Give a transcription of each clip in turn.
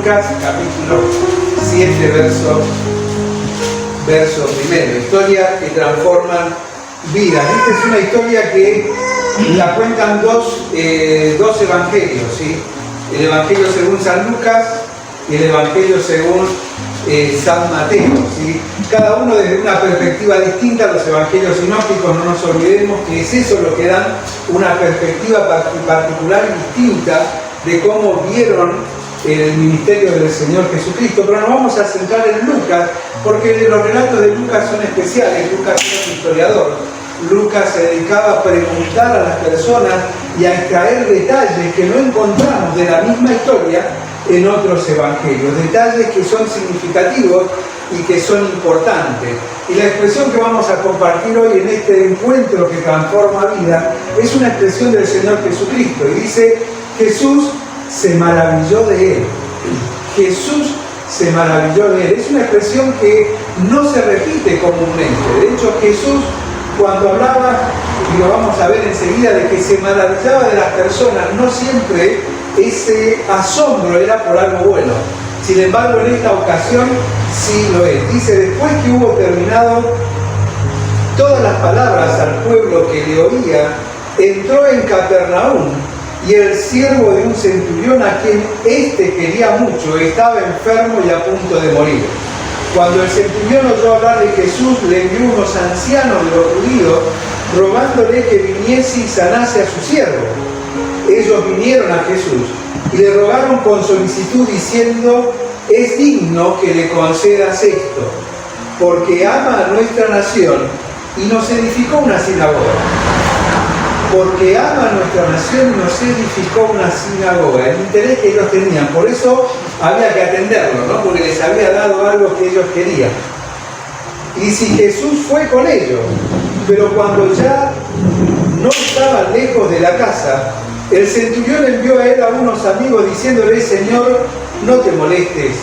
Lucas capítulo 7, verso primero. Historias que transforman vidas. Esta es una historia que la cuentan dos evangelios, ¿sí? El evangelio según San Lucas y el evangelio según San Mateo, ¿sí? Cada uno desde una perspectiva distinta. Los evangelios sinópticos, no nos olvidemos que es eso lo que dan una perspectiva particular y distinta de cómo vieron el ministerio del Señor Jesucristo. Pero nos vamos a centrar en Lucas, porque los relatos de Lucas son especiales. Lucas es un historiador. Lucas se dedicaba a preguntar a las personas y a extraer detalles que no encontramos de la misma historia en otros evangelios, detalles que son significativos y que son importantes. Y la expresión que vamos a compartir hoy en este encuentro que transforma vida es una expresión del Señor Jesucristo, y dice: Jesús se maravilló de él. Jesús se maravilló de él. Es una expresión que no se repite comúnmente. De hecho, Jesús, cuando hablaba, y lo vamos a ver enseguida, de que se maravillaba de las personas, no siempre ese asombro era por algo bueno. Sin embargo, en esta ocasión sí lo es. Dice: después que hubo terminado todas las palabras al pueblo que le oía, entró en Capernaum, y el siervo de un centurión, a quien éste quería mucho, estaba enfermo y a punto de morir. Cuando el centurión oyó hablar de Jesús, le envió unos ancianos de los judíos, rogándole que viniese y sanase a su siervo. Ellos vinieron a Jesús y le rogaron con solicitud, diciendo: es digno que le concedas esto, porque ama a nuestra nación y nos edificó una sinagoga. Porque ama a nuestra nación y nos edificó una sinagoga. El interés que ellos tenían, por eso había que atenderlo, ¿no? Porque les había dado algo que ellos querían. Y si Jesús fue con ellos, pero cuando ya no estaban lejos de la casa, el centurión envió a él a unos amigos diciéndole: Señor, no te molestes,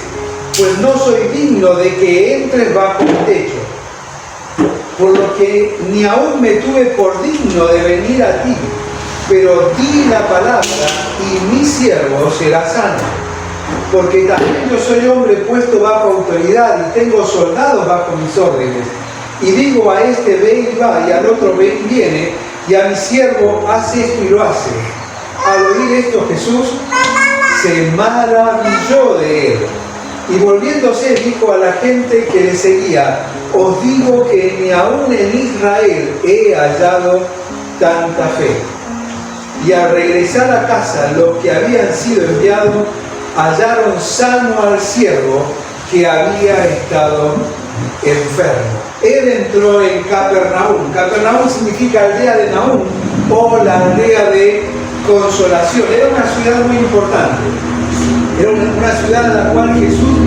pues no soy digno de que entres bajo mi techo, por lo que ni aún me tuve por digno de venir a ti, pero di la palabra y mi siervo será sano, porque también yo soy hombre puesto bajo autoridad y tengo soldados bajo mis órdenes, y digo a este: ve y va, y al otro: ve y viene, y a mi siervo: hace esto y lo hace. Al oír esto, Jesús se maravilló de él, y volviéndose dijo a la gente que le seguía: os digo que ni aún en Israel he hallado tanta fe. Y al regresar a casa, los que habían sido enviados hallaron sano al siervo que había estado enfermo. Él entró en Capernaum. Capernaum significa aldea de Nahum, o la aldea de consolación. Era una ciudad muy importante. Era una ciudad a la cual Jesús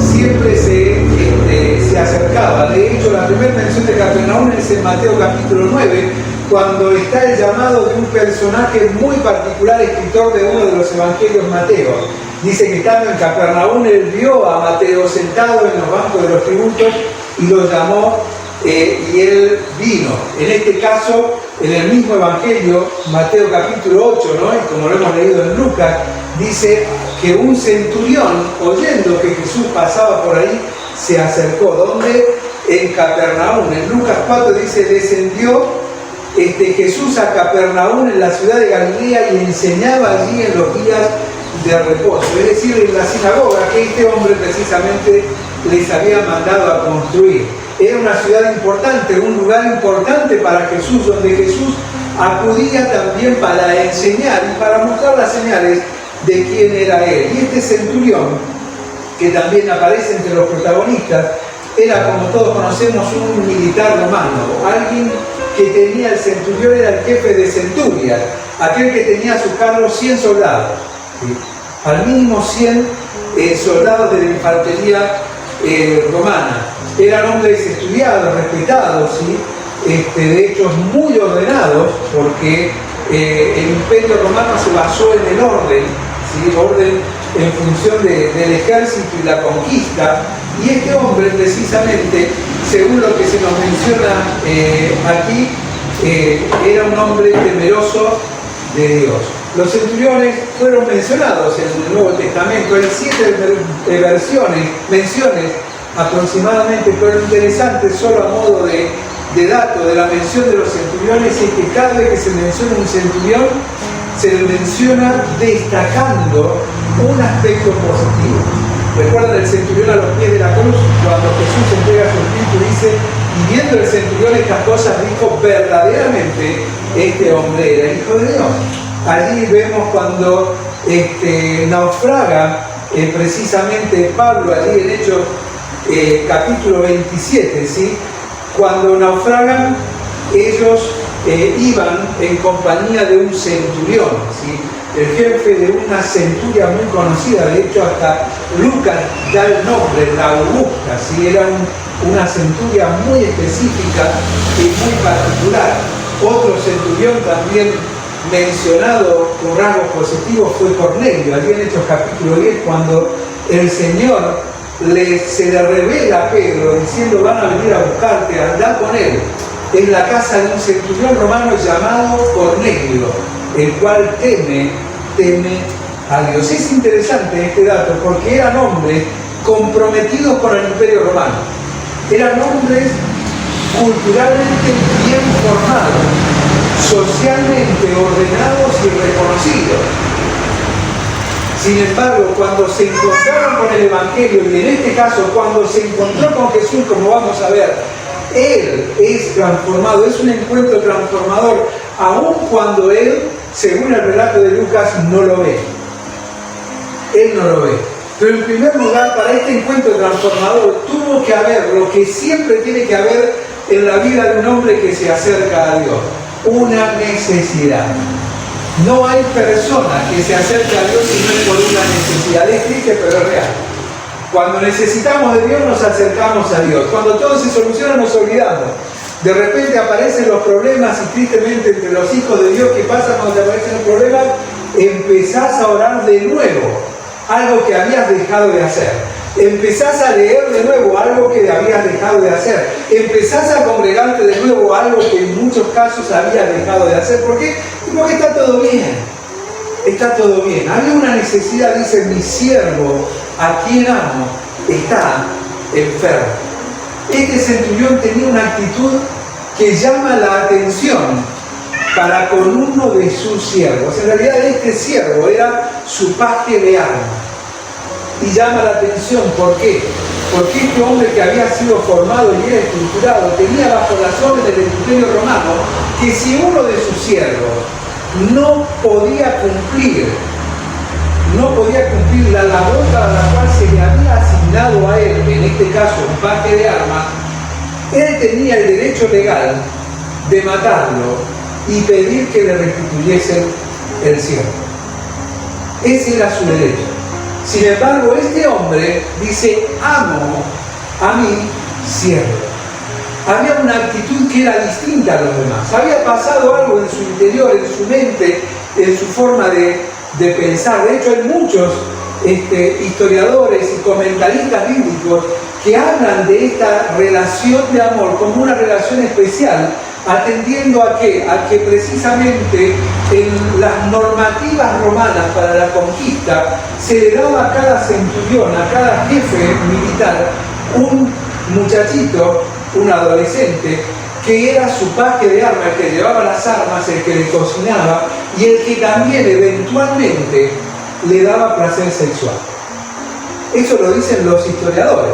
siempre se acercaba. De hecho, la primera mención de Capernaum es en Mateo capítulo 9, cuando está el llamado de un personaje muy particular, escritor de uno de los evangelios, Mateo. Dice que estando en Capernaum, él vio a Mateo sentado en los bancos de los tributos y lo llamó, y él vino. En este caso, en el mismo evangelio, Mateo capítulo 8, ¿no? Y como lo hemos leído en Lucas, dice que un centurión, oyendo que Jesús pasaba por ahí, se acercó. ¿Dónde? En Capernaum. En Lucas 4 dice: descendió Jesús a Capernaum, en la ciudad de Galilea, y enseñaba allí en los días de reposo, es decir, en la sinagoga que este hombre precisamente les había mandado a construir. Era una ciudad importante, un lugar importante para Jesús, donde Jesús acudía también para enseñar y para mostrar las señales de quién era él. Y este centurión, que también aparece entre los protagonistas, era, como todos conocemos, un militar romano, alguien que tenía, el centurión era el jefe de centuria, aquel que tenía a su cargo 100 soldados, ¿sí? Al mínimo 100 soldados de la infantería romana. Eran hombres estudiados, respetados, ¿sí? De hecho muy ordenados, porque el imperio romano se basó en el orden, ¿sí? Orden en función del ejército y la conquista. Y este hombre, precisamente, según lo que se nos menciona aquí, era un hombre temeroso de Dios. Los centuriones fueron mencionados en el Nuevo Testamento en 7 menciones aproximadamente, pero lo interesante, solo a modo de dato de la mención de los centuriones, es que cada vez que se menciona un centurión, se le menciona destacando un aspecto positivo. Recuerdan el centurión a los pies de la cruz, cuando Jesús entrega su espíritu, dice, y viendo el centurión estas cosas, dijo, verdaderamente este hombre era hijo de Dios. Allí vemos cuando naufraga precisamente Pablo, allí en Hechos capítulo 27, ¿sí? Cuando naufragan, ellos iban en compañía de un centurión, ¿sí? El jefe de una centuria muy conocida, de hecho hasta Lucas da el nombre, la Augusta, ¿sí? Era una centuria muy específica y muy particular. Otro centurión también mencionado con rasgos positivos fue Cornelio, allí en Hechos capítulo 10, cuando el Señor se le revela a Pedro diciendo, van a venir a buscarte, anda con él, en la casa de un centurión romano llamado Cornelio, el cual teme a Dios. Es interesante este dato porque eran hombres comprometidos con el Imperio Romano, eran hombres culturalmente bien formados, socialmente ordenados y reconocidos. Sin embargo, cuando se encontraron con el Evangelio, y en este caso cuando se encontró con Jesús, como vamos a ver, Él es transformado, es un encuentro transformador, aun cuando Él, según el relato de Lucas, no lo ve. Él no lo ve. Pero en primer lugar, para este encuentro transformador, tuvo que haber lo que siempre tiene que haber en la vida de un hombre que se acerca a Dios: una necesidad. No hay persona que se acerque a Dios si no es por una necesidad. Es triste, pero es real. Cuando necesitamos de Dios, nos acercamos a Dios. Cuando todo se soluciona, nos olvidamos. De repente aparecen los problemas y tristemente entre los hijos de Dios, ¿qué pasa cuando te aparecen los problemas? Empezás a orar de nuevo, algo que habías dejado de hacer. Empezás a leer de nuevo algo que habías dejado de hacer. Empezás a congregarte de nuevo algo que en muchos casos habías dejado de hacer. ¿Por qué? Porque está todo bien. Está todo bien. Había una necesidad, dice, mi siervo, a quien amo, está enfermo. Este centurión tenía una actitud que llama la atención para con uno de sus siervos. En realidad este siervo era su paje de armas. Y llama la atención, ¿por qué? Porque este hombre que había sido formado y era estructurado tenía bajo las órdenes del Imperio Romano que si uno de sus siervos no podía cumplir la labor a la cual se le había asignado a él, en este caso un paje de armas, él tenía el derecho legal de matarlo y pedir que le restituyesen el siervo. Ese era su derecho. Sin embargo, este hombre dice, amo a mi siervo. Había una actitud que era distinta a los demás. Había pasado algo en su interior, en su mente, en su forma de pensar. De hecho, hay muchos historiadores y comentaristas bíblicos que hablan de esta relación de amor como una relación especial, atendiendo a qué? A que precisamente en las normativas romanas para la conquista se le daba a cada centurión, a cada jefe militar, un muchachito, un adolescente, que era su paje de armas, el que llevaba las armas, el que le cocinaba y el que también eventualmente le daba placer sexual. Eso lo dicen los historiadores.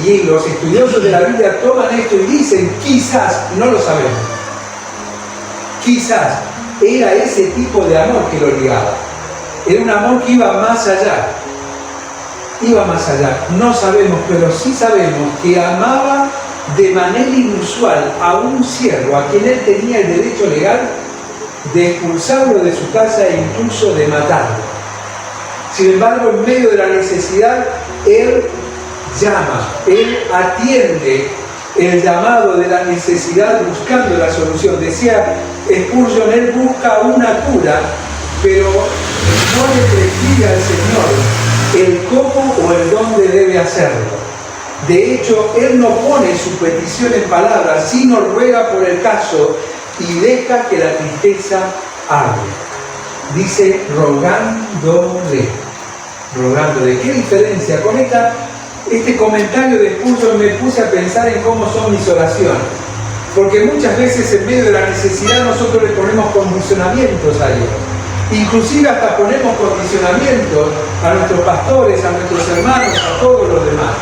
Y los estudiosos de la Biblia toman esto y dicen, quizás, no lo sabemos, quizás era ese tipo de amor que lo ligaba. Era un amor que iba más allá. Iba más allá. No sabemos, pero sí sabemos que amaba de manera inusual a un siervo a quien él tenía el derecho legal de expulsarlo de su casa e incluso de matarlo. Sin embargo, en medio de la necesidad, él llama, él atiende el llamado de la necesidad buscando la solución. Decía Spurgeon, él busca una cura, pero no le prescribe al Señor el cómo o el dónde debe hacerlo. De hecho, él no pone su petición en palabras, sino ruega por el caso y deja que la tristeza hable. dice rogándole. Rogándole. ¿Qué diferencia? Con este comentario de Spurgeon me puse a pensar en cómo son mis oraciones. Porque muchas veces en medio de la necesidad nosotros le ponemos condicionamientos a Dios. Inclusive hasta ponemos condicionamientos a nuestros pastores, a nuestros hermanos, a todos los demás,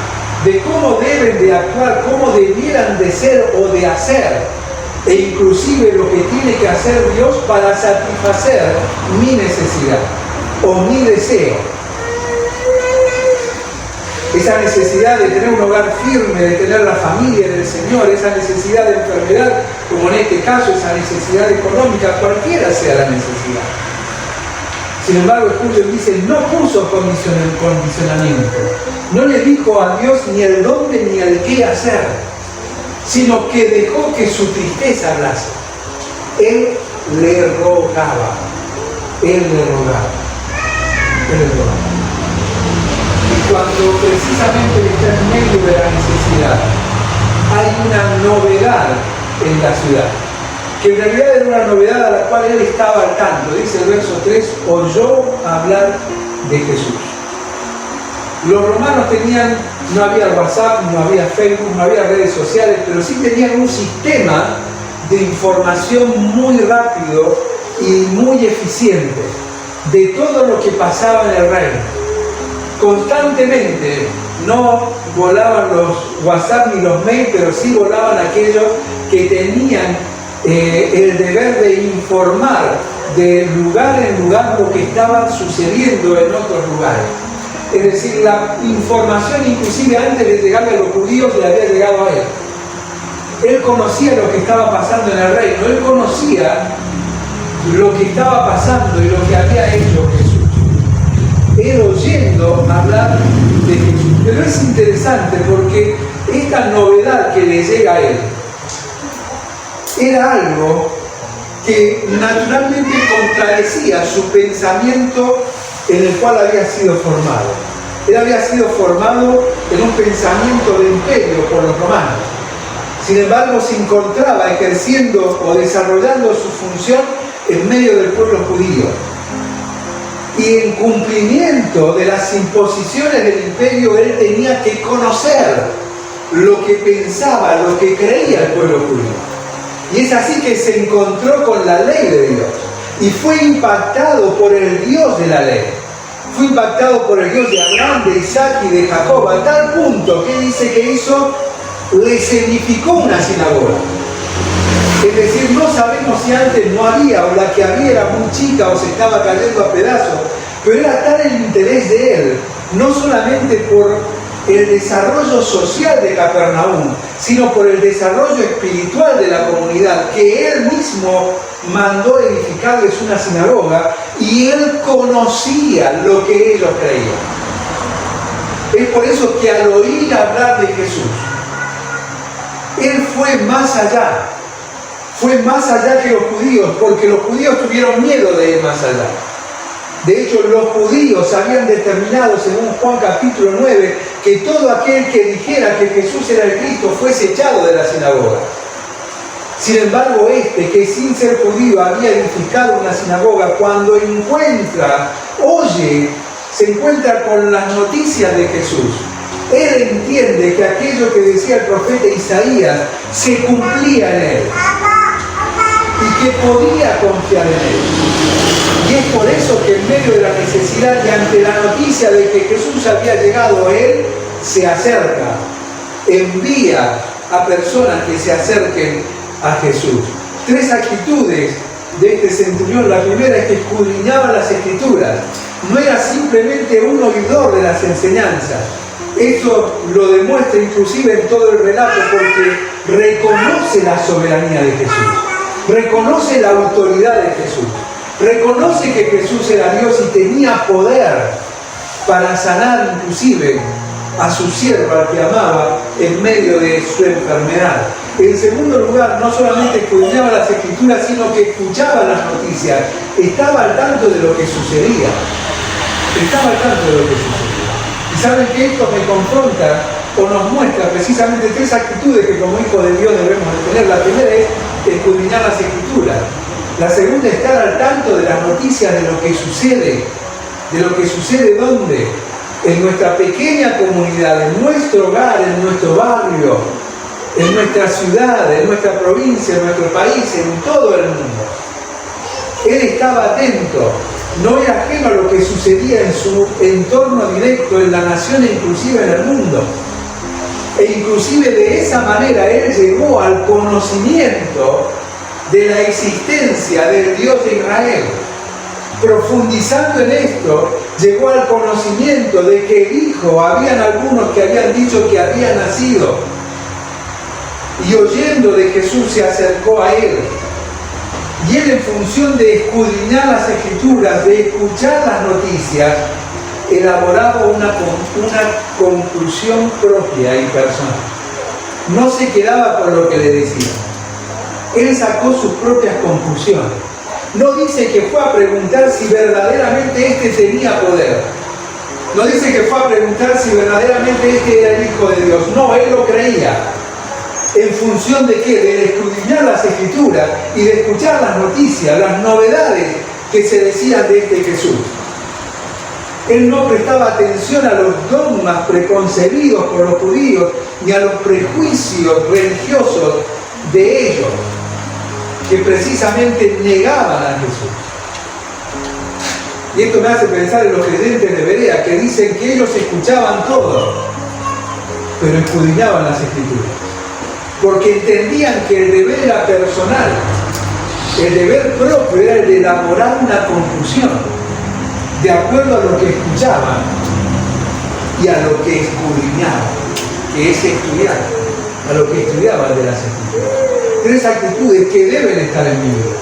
de cómo deben de actuar, cómo debieran de ser o de hacer, e inclusive lo que tiene que hacer Dios para satisfacer mi necesidad o mi deseo. Esa necesidad de tener un hogar firme, de tener la familia del Señor, esa necesidad de enfermedad, como en este caso, esa necesidad económica, cualquiera sea la necesidad. Sin embargo, Spurgeon dice, no puso condicionamiento, no le dijo a Dios ni el dónde ni el qué hacer, sino que dejó que su tristeza hablase. Él le rogaba, él le rogaba, él le rogaba. Y cuando precisamente está en medio de la necesidad, hay una novedad en la ciudad, que en realidad era una novedad a la cual él estaba al tanto. Dice el verso 3, oyó hablar de Jesús. Los romanos no había WhatsApp, no había Facebook, no había redes sociales, pero sí tenían un sistema de información muy rápido y muy eficiente de todo lo que pasaba en el reino. Constantemente no volaban los WhatsApp ni los mails, pero sí volaban aquellos que tenían el deber de informar de lugar en lugar lo que estaba sucediendo en otros lugares. Es decir, la información inclusive antes de llegarle a los judíos le había llegado a él. Él conocía lo que estaba pasando en el reino, él conocía lo que estaba pasando y lo que había hecho Jesús. Él oyendo hablar de Jesús. Pero es interesante porque esta novedad que le llega a él era algo que naturalmente contradecía su pensamiento en el cual había sido formado. Él había sido formado en un pensamiento de imperio por los romanos. Sin embargo, se encontraba ejerciendo o desarrollando su función en medio del pueblo judío. Y en cumplimiento de las imposiciones del imperio, él tenía que conocer lo que pensaba, lo que creía el pueblo judío. Y es así que se encontró con la ley de Dios. Y fue impactado por el Dios de la ley. Fue impactado por el Dios de Abraham, de Isaac y de Jacob, a tal punto que dice que hizo, les edificó una sinagoga. Es decir, no sabemos si antes no había, o la que había era muy chica o se estaba cayendo a pedazos, pero era tal el interés de él, no solamente por el desarrollo social de Capernaum, sino por el desarrollo espiritual de la comunidad, que él mismo mandó edificarles una sinagoga y él conocía lo que ellos creían. Es por eso que al oír hablar de Jesús, él fue más allá que los judíos, porque los judíos tuvieron miedo de ir más allá. De hecho, los judíos habían determinado, según Juan capítulo 9, que todo aquel que dijera que Jesús era el Cristo fuese echado de la sinagoga. Sin embargo, que sin ser judío había edificado una sinagoga, cuando se encuentra con las noticias de Jesús, él entiende que aquello que decía el profeta Isaías se cumplía en él y que podía confiar en él. Y es por eso que en medio de la necesidad y ante la noticia de que Jesús había llegado, él se acerca, envía a personas que se acerquen a Jesús. 3 actitudes de este centurión. La primera es que escudriñaba las Escrituras. No era simplemente un oidor de las enseñanzas. Eso lo demuestra inclusive en todo el relato, porque reconoce la soberanía de Jesús, reconoce la autoridad de Jesús, reconoce que Jesús era Dios y tenía poder para sanar inclusive a su siervo, al que amaba, en medio de su enfermedad. En segundo lugar, no solamente escudriñaba las Escrituras, sino que escuchaba las noticias, estaba al tanto de lo que sucedía, Y saben que esto me confronta o nos muestra precisamente 3 actitudes que como hijos de Dios debemos de tener. La primera es escudriñar las Escrituras. La segunda, estar al tanto de las noticias de lo que sucede. ¿De lo que sucede dónde? En nuestra pequeña comunidad, en nuestro hogar, en nuestro barrio, en nuestra ciudad, en nuestra provincia, en nuestro país, en todo el mundo. Él estaba atento, no era ajeno a lo que sucedía en su entorno directo, en la nación e inclusive en el mundo. E inclusive de esa manera él llegó al conocimiento de la existencia del Dios de Israel. Profundizando en esto, llegó al conocimiento de que el Hijo, habían algunos que habían dicho que había nacido, y oyendo de Jesús se acercó a él. Y él, en función de escudriñar las Escrituras, de escuchar las noticias, elaboraba una conclusión propia y personal. No se quedaba con lo que le decían. Él sacó sus propias conclusiones. No dice que fue a preguntar si verdaderamente este tenía poder. No dice que fue a preguntar si verdaderamente este era el Hijo de Dios. No, él lo creía. ¿En función de qué? De escudriñar las Escrituras y de escuchar las noticias, las novedades que se decían de este Jesús. Él no prestaba atención a los dogmas preconcebidos por los judíos ni a los prejuicios religiosos de ellos, que precisamente negaban a Jesús. Y esto me hace pensar en los creyentes de Berea, que dicen que ellos escuchaban todo, pero escudriñaban las Escrituras, porque entendían que el deber era personal, el deber propio era el de elaborar una conclusión de acuerdo a lo que escuchaban y a lo que escudriñaban, que es estudiar, a lo que estudiaban de las Escrituras. 3 actitudes que deben estar en mi vida,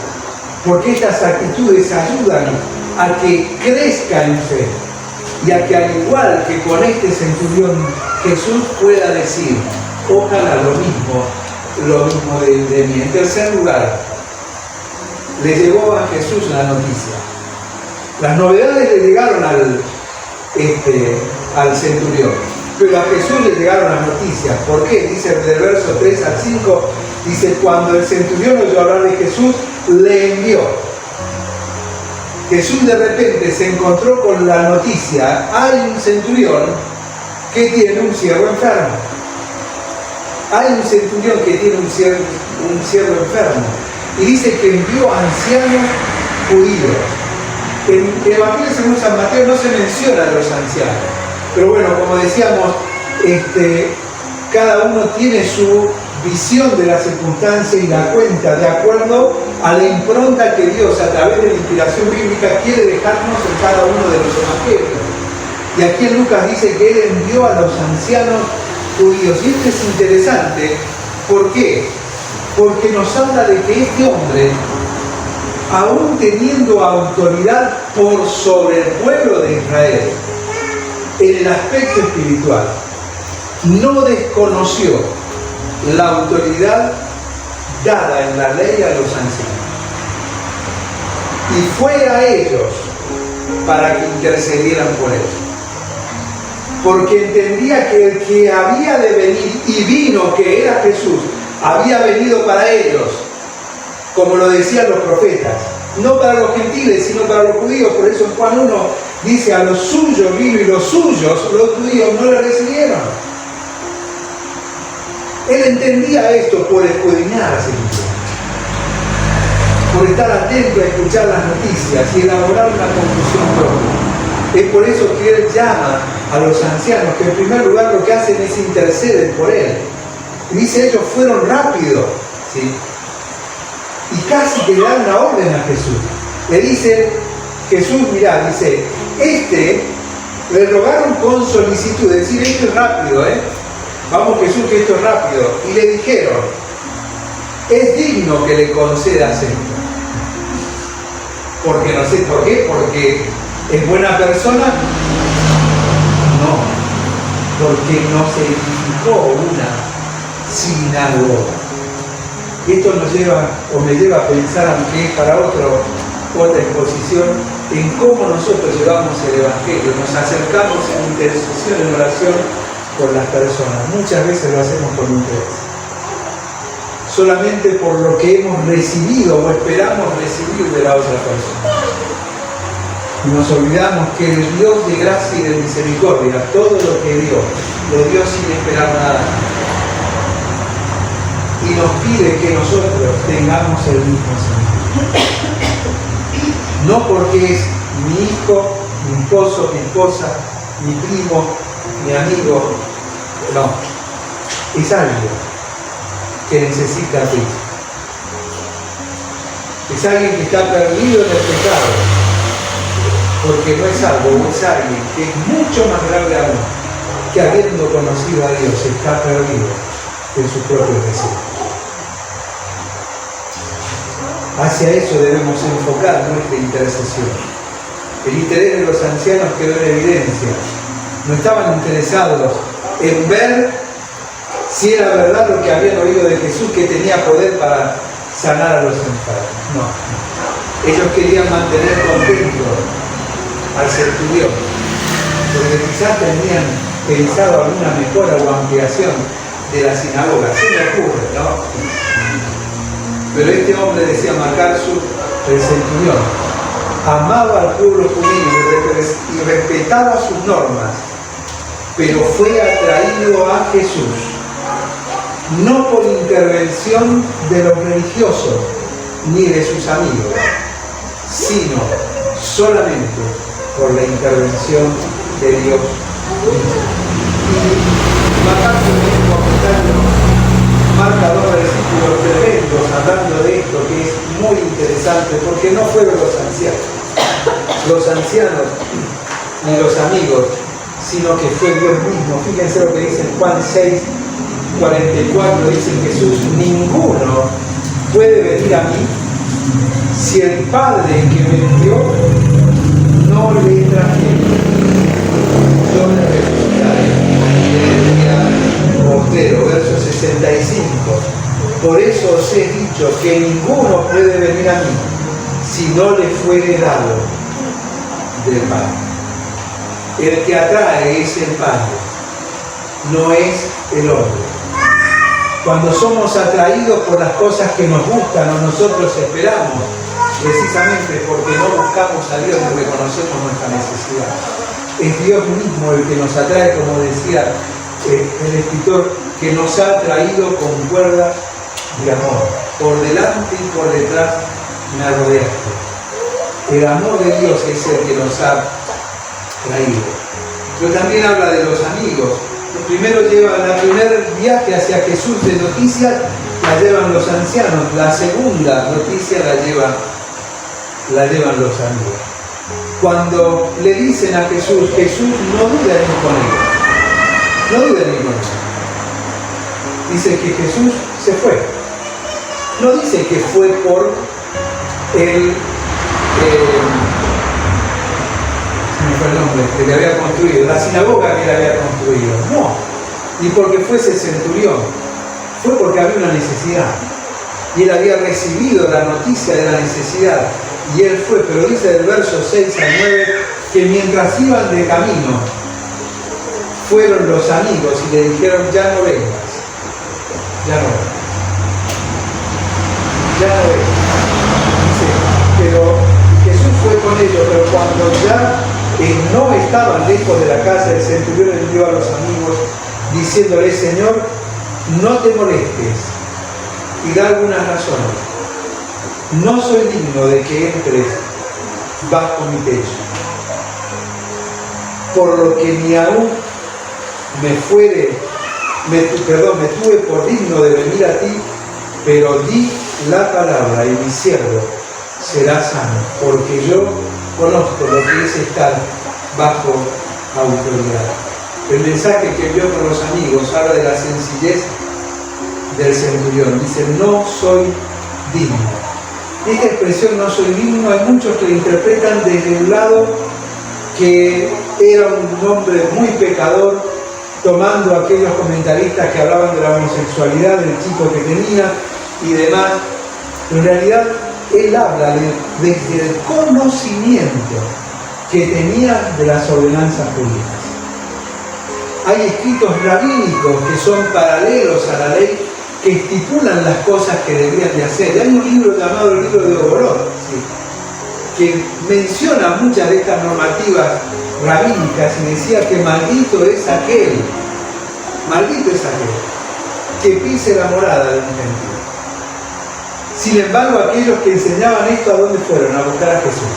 porque estas actitudes ayudan a que crezca en fe y a que, al igual que con este centurión, Jesús pueda decir: ojalá lo mismo de mí. En tercer lugar, le llegó a Jesús la noticia. Las novedades le llegaron al centurión, pero a Jesús le llegaron las noticias. ¿Por qué? Dice del verso 3 al 5, dice: cuando el centurión oyó hablar de Jesús, le envió. Jesús de repente se encontró con la noticia: hay un centurión que tiene un siervo enfermo. Hay un centurión que tiene un siervo enfermo. Y dice que envió a ancianos judíos. En el Evangelio según San Mateo no se menciona a los ancianos. Pero bueno, como decíamos, cada uno tiene su visión de la circunstancia y la cuenta de acuerdo a la impronta que Dios, a través de la inspiración bíblica, quiere dejarnos en cada uno de los evangelios. Y aquí en Lucas dice que él envió a los ancianos judíos. Y esto es interesante. ¿Por qué? Porque nos habla de que este hombre, aún teniendo autoridad por sobre el pueblo de Israel, en el aspecto espiritual, no desconoció la autoridad dada en la ley a los ancianos. Y fue a ellos para que intercedieran por él. Porque entendía que el que había de venir y vino, que era Jesús, había venido para ellos, como lo decían los profetas, no para los gentiles, sino para los judíos. Por eso en Juan 1 dice: a los suyos vino y los suyos, los judíos, no le recibieron. Él entendía esto por escudriñar las Escrituras, por estar atento a escuchar las noticias y elaborar una conclusión propia. Es por eso que él llama a los ancianos, que en primer lugar lo que hacen es interceder por él. Y dice: ellos fueron rápidos, ¿sí? Y casi que le dan la orden a Jesús. Le dice Jesús: mirá, dice, le rogaron con solicitud, es decir, esto es rápido, vamos Jesús, que esto es rápido. Y le dijeron: es digno que le concedas esto. Porque no sé por qué, porque es buena persona. No, porque no se edificó una sinagoga. Y esto nos lleva, o me lleva a pensar, aunque es para otra exposición, en cómo nosotros llevamos el Evangelio, nos acercamos en intercesión, en oración por las personas. Muchas veces lo hacemos con interés. solamente por lo que hemos recibido o esperamos recibir de la otra persona. Y nos olvidamos que el Dios de gracia y de misericordia, todo lo que dio, lo dio sin esperar nada. Y nos pide que nosotros tengamos el mismo sentido. No porque es mi hijo, mi esposo, mi esposa, mi primo, mi amigo. No. Es alguien que necesita a Cristo. Es alguien que está perdido en el pecado. Porque no es algo, es alguien que es mucho más grave aún, que habiendo conocido a Dios está perdido en sus propios deseos. Hacia eso debemos enfocar nuestra intercesión. El interés de los ancianos quedó en evidencia. No estaban interesados en ver si era verdad lo que habían oído de Jesús, que tenía poder para sanar a los enfermos. No. Ellos querían mantener contento al centurión, porque quizás tenían pensado alguna mejora o ampliación de la sinagoga. Se me ocurre, ¿no? Pero este hombre, decía MacArthur, el centurión, amaba al pueblo judío y respetaba sus normas, pero fue atraído a Jesús, no por intervención de los religiosos ni de sus amigos, sino solamente por la intervención de Dios. Y MacArthur en el comentario marca 2 versículos tremendos hablando de esto, que es muy interesante, porque no fueron los ancianos ni los amigos, sino que fue Dios mismo. Fíjense lo que dice en Juan 6, 44, dice Jesús: ninguno puede venir a mí si el Padre que me envió no le trajera. Yo le resucitaré. Mortero, verso 65. Por eso os he dicho que ninguno puede venir a mí si no le fuere dado del Padre. El que atrae es el Padre, no es el hombre. Cuando somos atraídos por las cosas que nos gustan o nosotros esperamos, precisamente porque no buscamos a Dios y reconocemos nuestra necesidad, es Dios mismo el que nos atrae, como decía el escritor, que nos ha traído con cuerdas de amor. Por delante y por detrás me rodeaste. El amor de Dios es el que nos ha traído. Pero también habla de los amigos. Primero lleva el primer viaje hacia Jesús de noticias, la llevan los ancianos. La segunda noticia la llevan los amigos. Cuando le dicen a Jesús, Jesús no duda en ir con ellos. No duden ni con eso. Dice que Jesús se fue. No dice que fue por el nombre que le había construido, la sinagoga que le había construido. No. Ni porque fuese centurión. Fue porque había una necesidad. Y él había recibido la noticia de la necesidad. Y él fue. Pero dice del verso 6 al 9 que mientras iban de camino, fueron los amigos y le dijeron: ya no vengas, ya no vengas, ya no vengas. Dice, pero Jesús fue con ellos, pero cuando ya no estaban lejos de la casa, el centurión envió a los amigos diciéndole: Señor, no te molestes, y da algunas razones. No soy digno de que entres bajo mi techo, por lo que ni aún me tuve por digno de venir a ti, pero di la palabra y mi siervo será sano, porque yo conozco lo que es estar bajo autoridad. El mensaje que envió con los amigos habla de la sencillez del centurión. Dice: no soy digno. Esta expresión, no soy digno, hay muchos que la interpretan desde un lado que era un hombre muy pecador, tomando a aquellos comentaristas que hablaban de la homosexualidad del chico que tenía y demás. Pero en realidad él habla desde el conocimiento que tenía de las ordenanzas judías. Hay escritos rabínicos que son paralelos a la ley que estipulan las cosas que deberían de hacer. Hay un libro llamado el libro de Oborot, ¿sí?, que menciona muchas de estas normativas rabínicas y decía que maldito es aquel que pise la morada de un gentil. Sin embargo, aquellos que enseñaban esto, ¿a dónde fueron? A buscar a Jesús.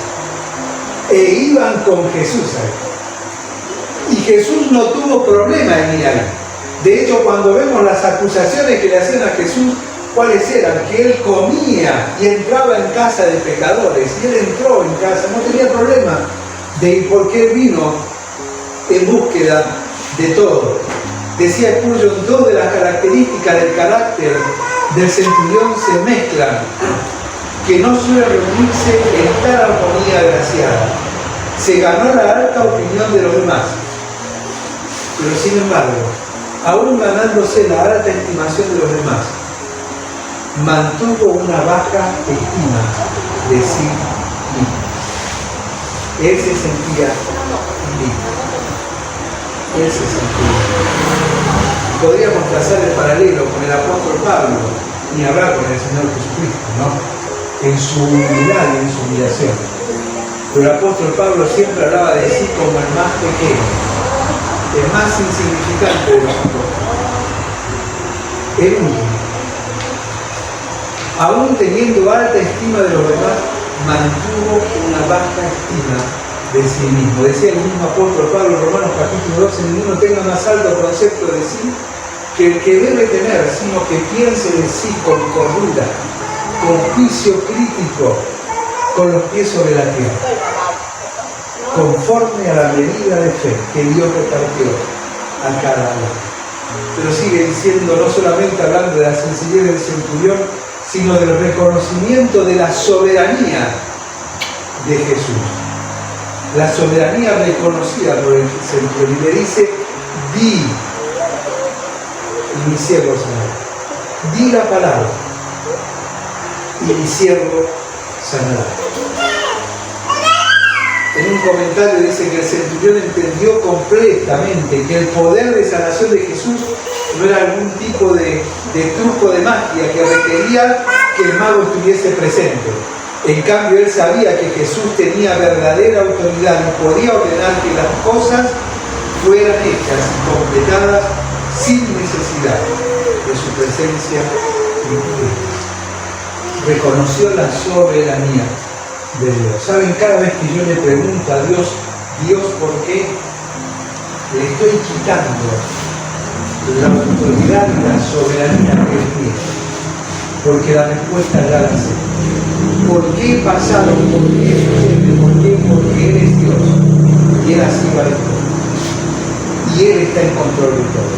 E iban con Jesús ahí. Y Jesús no tuvo problema en ir ahí. De hecho, cuando vemos las acusaciones que le hacían a Jesús, ¿cuáles eran? Que él comía y entraba en casa de pecadores. Y él entró en casa, no tenía problema de ir, porque él vino en búsqueda de todo. Decía Spurgeon, dos de las características del carácter del centurión se mezclan, que no suele reunirse en tal armonía agraciada. Se ganó la alta opinión de los demás, pero sin embargo, aún ganándose la alta estimación de los demás, mantuvo una baja estima de sí mismo. Él se sentía libre. Él se sentía libre. Podríamos trazar el paralelo con el apóstol Pablo, ni hablar con el Señor Jesucristo, ¿no?, en su humildad y en su humillación. Pero el apóstol Pablo siempre hablaba de sí como el más pequeño, el más insignificante de los apóstoles, el único. Aún teniendo alta estima de los demás, mantuvo una baja estima de sí mismo. Decía el mismo apóstol Pablo en Romanos capítulo 12, ninguno tenga más alto concepto de sí que el que debe tener, sino que piense de sí con cordura, con juicio crítico, con los pies sobre la tierra, conforme a la medida de fe que Dios repartió a cada uno. Pero sigue diciendo, no solamente hablando de la sencillez del centurión, sino del reconocimiento de la soberanía de Jesús. La soberanía reconocida por el centurión. Y le dice, di, y mi siervo sanará. Di la palabra, y mi siervo sanará. En un comentario dice que el centurión entendió completamente que el poder de sanación de Jesús no era algún tipo de truco de magia que requería que el mago estuviese presente. En cambio, él sabía que Jesús tenía verdadera autoridad y podía ordenar que las cosas fueran hechas y completadas sin necesidad de su presencia divina. Reconoció la soberanía de Dios. ¿Saben? Cada vez que yo le pregunto a Dios, ¿por qué? Le estoy quitando la autoridad y la soberanía que Él tiene. Porque la respuesta ya la sé. ¿Por qué pasado? ¿Por qué presente? ¿Por qué? Porque Él es Dios. Y Él así va a todo. Y Él está en control de todo.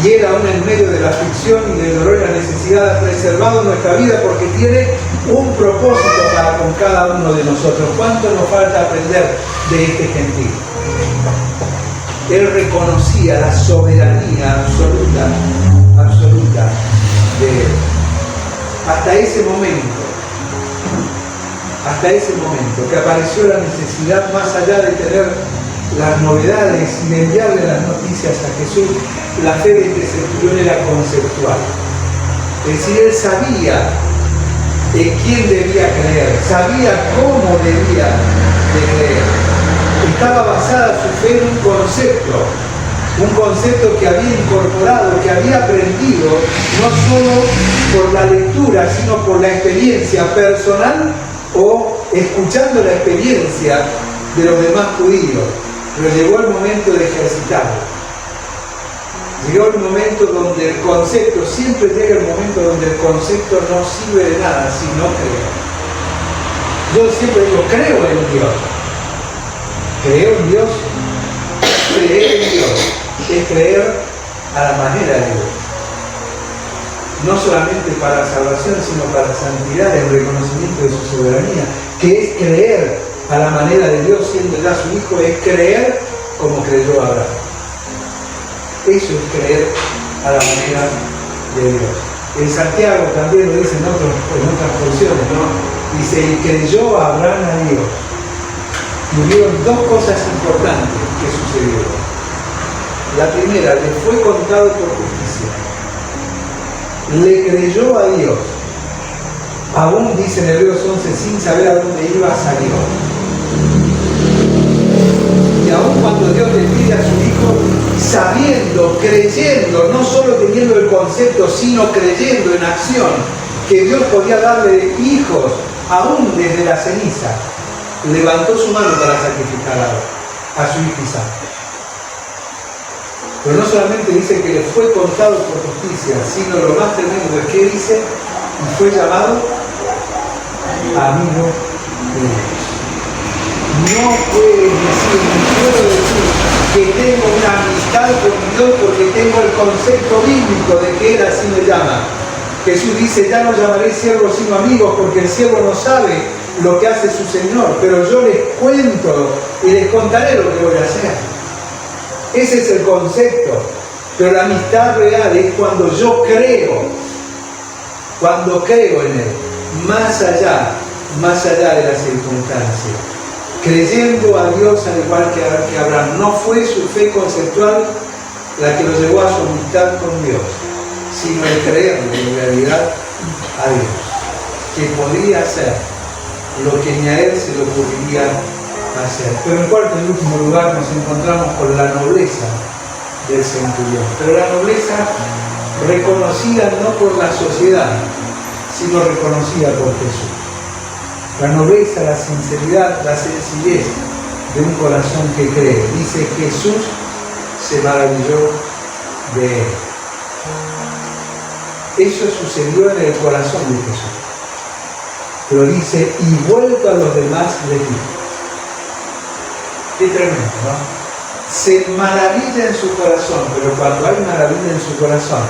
Y Él, aún en medio de la aflicción y del dolor y la necesidad, ha preservado nuestra vida porque tiene un propósito para con cada uno de nosotros. ¿Cuánto nos falta aprender de este gentil? Él reconocía la soberanía absoluta de Él. Hasta ese momento que apareció la necesidad, más allá de tener las novedades y de enviarle las noticias a Jesús, la fe de este centurión era conceptual. Es decir, él sabía en quién debía creer, sabía cómo debía de creer. Estaba basada su fe en un concepto que había incorporado, que había aprendido, no solo por la lectura, sino por la experiencia personal o escuchando la experiencia de los demás judíos. Pero llegó el momento de ejercitarlo. Llegó el momento donde el concepto, siempre llega el momento donde el concepto no sirve de nada si no creo. Yo siempre digo, creo en Dios. Creo en Dios. Creer en Dios es creer a la manera de Dios. No solamente para salvación, sino para santidad, el reconocimiento de su soberanía, que es creer a la manera de Dios, siendo ya su Hijo, es creer como creyó Abraham. Eso es creer a la manera de Dios. En Santiago también lo dice en otras porciones, ¿no? Dice, y creyó Abraham a Dios. Y hubieron dos cosas importantes que sucedieron. La primera, le fue contado por justicia. le creyó a Dios. Aún, dice en Hebreos 11, sin saber a dónde iba, salió. Y aún cuando Dios le pide a su hijo, sabiendo, creyendo, no solo teniendo el concepto, sino creyendo en acción, que Dios podía darle hijos, aún desde la ceniza, levantó su mano para sacrificar a su hijo Isaac. Pero no solamente dice que le fue contado por justicia, sino lo más tremendo es que dice, y fue llamado amigo de Dios. No puedes decir, ni puedo decir que tengo una amistad con Dios porque tengo el concepto bíblico de que Él así me llama. Jesús dice, ya no llamaré siervos sino amigos, porque el siervo no sabe lo que hace su Señor, pero yo les cuento y les contaré lo que voy a hacer. Ese es el concepto. Pero la amistad real es cuando yo creo en Él, más allá de las circunstancias. Creyendo a Dios al igual que Abraham. No fue su fe conceptual la que lo llevó a su amistad con Dios, sino el creerle en realidad a Dios, que podría hacer lo que ni a él se le ocurriría hacer. Pero en cuarto y último lugar nos encontramos con la nobleza del centurión. Pero la nobleza reconocida no por la sociedad, sino reconocida por Jesús. La nobleza, la sinceridad, la sencillez de un corazón que cree. Dice, Jesús se maravilló de él. Eso sucedió en el corazón de Jesús. Pero dice, y vuelto a los demás les dijo. Qué tremendo, ¿no? Se maravilla en su corazón, pero cuando hay maravilla en su corazón,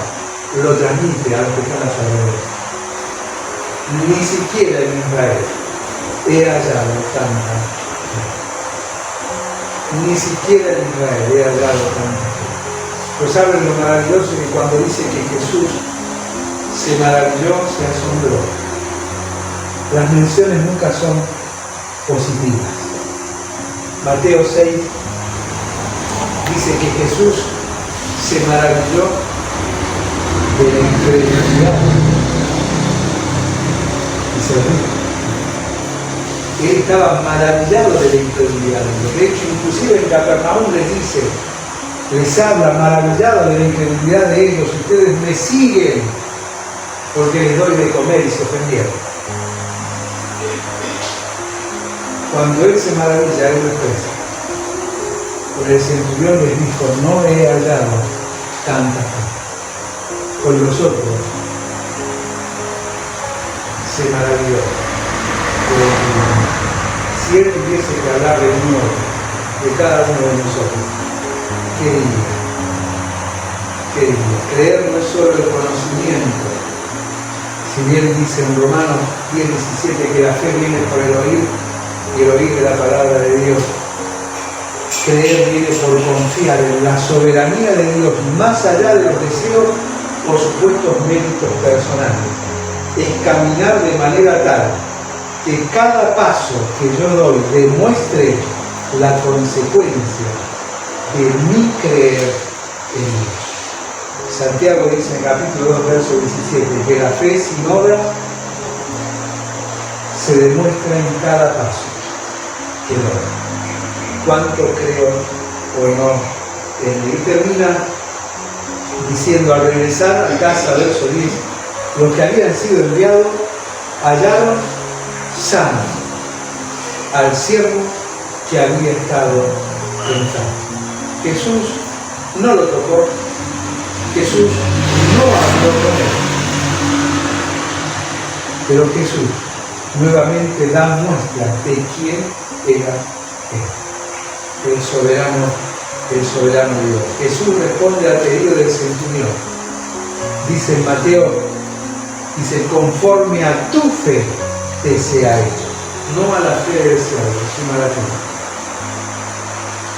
lo transmite a los que están a su alrededor. Ni siquiera en Israel he hallado tanta fe. Ni siquiera en Israel he hallado tanta fe. Pues saben lo maravilloso que cuando dice que Jesús se maravilló, se asombró. Las menciones nunca son positivas. Mateo 6 dice que Jesús se maravilló de la incredulidad. Y se ríe. Él estaba maravillado de la incredulidad. De hecho, inclusive en Capernaum les habla maravillado de la incredulidad de ellos. Ustedes me siguen porque les doy de comer, y se ofendieron. Cuando él se maravilla, él lo expresa. Por el centurión les dijo, no he hallado tanta fe. Con los otros se maravilló. Si él tuviese que hablar de uno, de cada uno de nosotros, ¿qué diría? ¿Qué diría? Creer no es solo el conocimiento. Si bien dice en Romanos 10:17 que la fe viene por el oír y el oír de la palabra de Dios, creer viene por confiar en la soberanía de Dios, más allá de los deseos o supuestos méritos personales. Es caminar de manera tal que cada paso que yo doy demuestre la consecuencia de mi creer en Dios. Santiago dice en capítulo 2, verso 17, que la fe sin obra se demuestra en cada paso que doy. ¿Cuánto creo o no en él? Y termina diciendo, al regresar a casa, verso 10, los que habían sido enviados hallaron sano al siervo que había estado enfermo. Jesús no lo tocó, Jesús no habló con él, pero Jesús nuevamente da muestra de quién era él, el soberano Dios. Jesús responde al pedido del centurión. Dice en Mateo, dice, conforme a tu fe te sea hecho, no a la fe del siervo, sino a la tuya.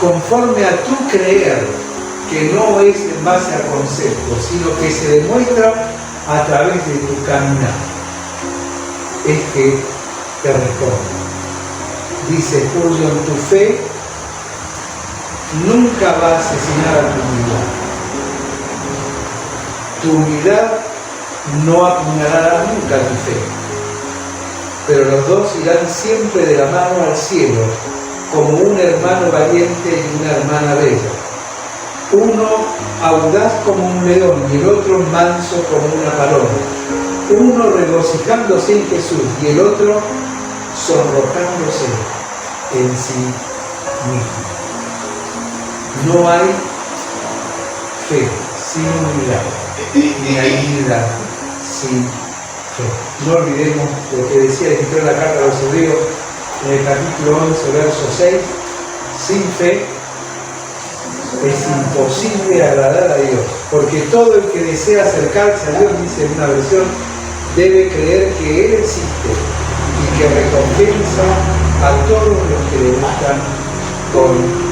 Conforme a tu creer, que no es en base a conceptos, sino que se demuestra a través de tu caminar, es que te responde. Dice Spurgeon, tu fe nunca va a asesinar a tu humildad. Tu humildad no apuñalará nunca tu fe, pero los dos irán siempre de la mano al cielo, como un hermano valiente y una hermana bella. Uno audaz como un león y el otro manso como una paloma. Uno regocijándose en Jesús y el otro sonrojándose en sí mismo. No hay fe sin unidad, ni hay unidad sin fe. No olvidemos lo que decía el escritor de la carta a los Hebreos en el capítulo 11, verso 6. Sin fe es imposible agradar a Dios, porque todo el que desea acercarse a Dios, dice en una versión, debe creer que Él existe y que recompensa a todos los que le buscan con